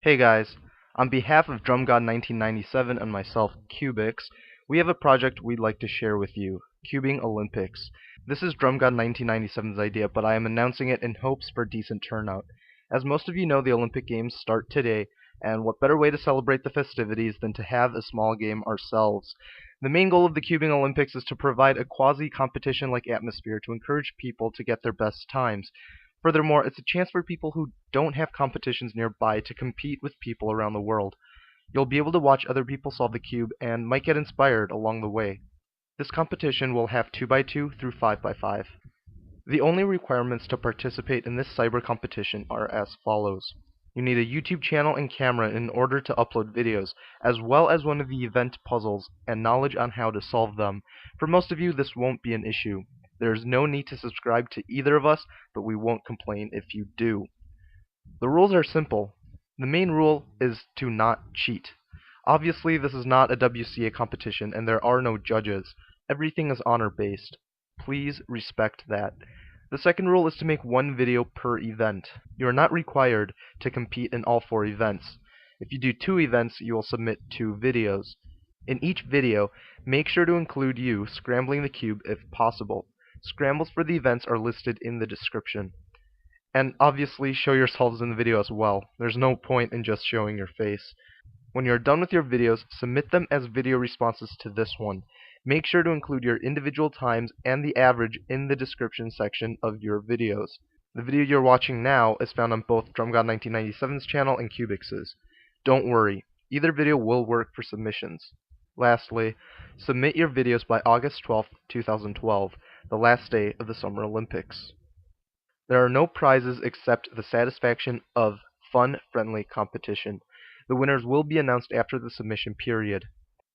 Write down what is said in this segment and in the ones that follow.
Hey guys, on behalf of DrumGod1997 and myself, Cubix, we have a project we'd like to share with you, Cubing Olympics. This is DrumGod1997's idea, but I am announcing it in hopes for decent turnout. As most of you know, the Olympic Games start today, and what better way to celebrate the festivities than to have a small game ourselves. The main goal of the Cubing Olympics is to provide a quasi-competition-like atmosphere to encourage people to get their best times. Furthermore, it's a chance for people who don't have competitions nearby to compete with people around the world. You'll be able to watch other people solve the cube and might get inspired along the way. This competition will have 2x2 through 5x5. The only requirements to participate in this cyber competition are as follows. You need a YouTube channel and camera in order to upload videos, as well as one of the event puzzles and knowledge on how to solve them. For most of you, this won't be an issue. There is no need to subscribe to either of us, but we won't complain if you do. The rules are simple. The main rule is to not cheat. Obviously, this is not a WCA competition, and there are no judges. Everything is honor-based. Please respect that. The second rule is to make one video per event. You are not required to compete in all 4 events. If you do 2 events, you will submit 2 videos. In each video, make sure to include you scrambling the cube if possible. Scrambles for the events are listed in the description. And obviously, show yourselves in the video as well. There's no point in just showing your face. When you're done with your videos, submit them as video responses to this one. Make sure to include your individual times and the average in the description section of your videos. The video you're watching now is found on both DrumGod1997's channel and Cubix's. Don't worry, either video will work for submissions. Lastly, submit your videos by August 12, 2012, the last day of the Summer Olympics. There are no prizes except the satisfaction of fun, friendly competition. The winners will be announced after the submission period.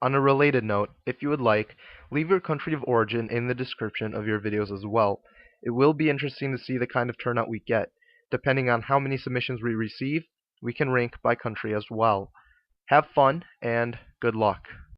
On a related note, if you would like, leave your country of origin in the description of your videos as well. It will be interesting to see the kind of turnout we get. Depending on how many submissions we receive, we can rank by country as well. Have fun, and good luck.